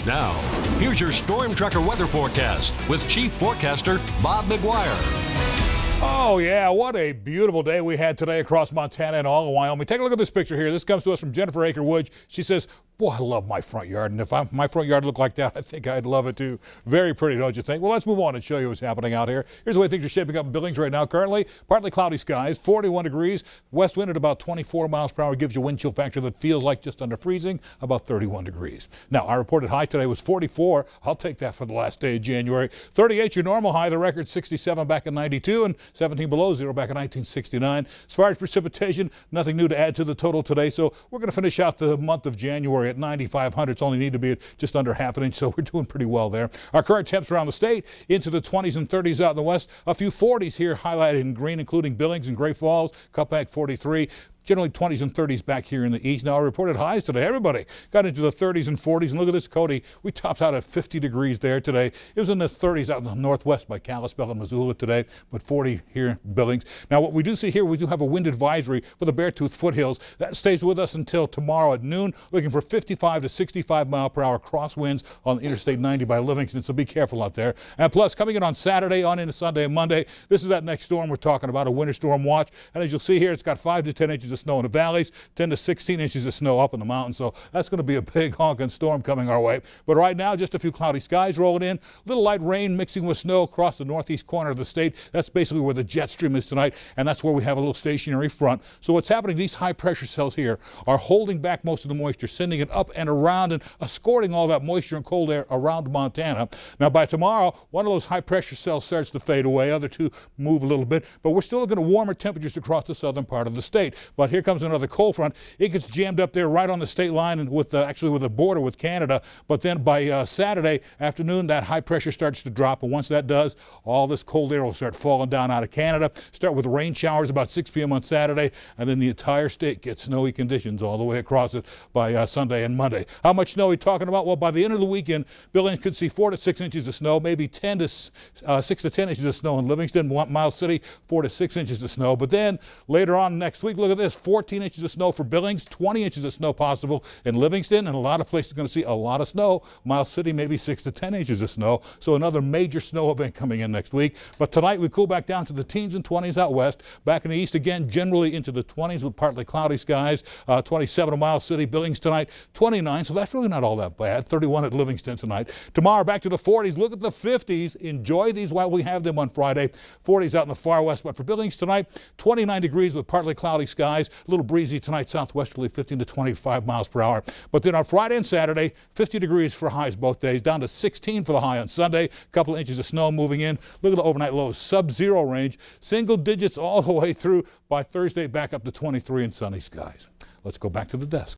Now, here's your Storm Tracker weather forecast with Chief Forecaster Bob McGuire. Oh, yeah, what a beautiful day we had today across Montana and all of Wyoming. Take a look at this picture here. This comes to us from Jennifer Akerwood. She says, boy, I love my front yard, and if my front yard looked like that, I think I'd love it too. Very pretty, don't you think? Well, let's move on and show you what's happening out here. Here's the way things are shaping up in Billings right now. Currently, partly cloudy skies, 41 degrees. West wind at about 24 miles per hour gives you a wind chill factor that feels like just under freezing, about 31 degrees. Now, our reported high today was 44. I'll take that for the last day of January. 38, your normal high. The record 67 back in 92 and 17 below zero back in 1969. As far as precipitation, nothing new to add to the total today. So we're going to finish out the month of January at 9,500. It's only need to be just under half an inch, so we're doing pretty well there. Our current temps around the state into the 20s and 30s out in the west. A few 40s here highlighted in green, including Billings and Great Falls. Cutback 43. Generally 20s and 30s back here in the east. Now, our reported highs today, everybody got into the 30s and 40s. And look at this, Cody. We topped out at 50 degrees there today. It was in the 30s out in the northwest by Kalispell and Missoula today, but 40 here in Billings. Now, what we do see here, we do have a wind advisory for the Beartooth foothills. That stays with us until tomorrow at noon, looking for 55 to 65 mile per hour crosswinds on Interstate 90 by Livingston, so be careful out there. And plus, coming in on Saturday, on into Sunday and Monday, this is that next storm we're talking about, a winter storm watch. And as you'll see here, it's got 5 to 10 inches of snow in the valleys, 10 to 16 inches of snow up in the mountains. So that's going to be a big honking storm coming our way. But right now, just a few cloudy skies rolling in. Little light rain mixing with snow across the northeast corner of the state. That's basically where the jet stream is tonight, and that's where we have a little stationary front. So what's happening, these high pressure cells here are holding back most of the moisture, sending it up and around and escorting all that moisture and cold air around Montana. Now, by tomorrow, one of those high pressure cells starts to fade away. Other two move a little bit, but we're still looking at warmer temperatures across the southern part of the state. But here comes another cold front. It gets jammed up there right on the state line and with actually with the border with Canada. But then by Saturday afternoon, that high pressure starts to drop. And once that does, all this cold air will start falling down out of Canada. Start with rain showers about 6 p.m. on Saturday, and then the entire state gets snowy conditions all the way across it by Sunday and Monday. How much snow are we talking about? Well, by the end of the weekend, Billings could see 4 to 6 inches of snow, maybe 6 to 10 inches of snow in Livingston, Miles City, 4 to 6 inches of snow. But then later on next week, look at this, 14 inches of snow for Billings, 20 inches of snow possible in Livingston, and a lot of places going to see a lot of snow. Miles City, maybe 6 to 10 inches of snow. So another major snow event coming in next week. But tonight we cool back down to the teens and 20s out west. Back in the east again, generally into the 20s with partly cloudy skies. 27 at Miles City, Billings tonight, 29. So that's really not all that bad. 31 at Livingston tonight. Tomorrow back to the 40s. Look at the 50s. Enjoy these while we have them on Friday. 40s out in the far west. But for Billings tonight, 29 degrees with partly cloudy skies. A little breezy tonight, southwesterly 15 to 25 miles per hour. But then on Friday and Saturday, 50 degrees for highs both days, down to 16 for the high on Sunday. A couple of inches of snow moving in. Look at the overnight lows, sub-zero range. Single digits all the way through by Thursday, back up to 23 in sunny skies. Let's go back to the desk.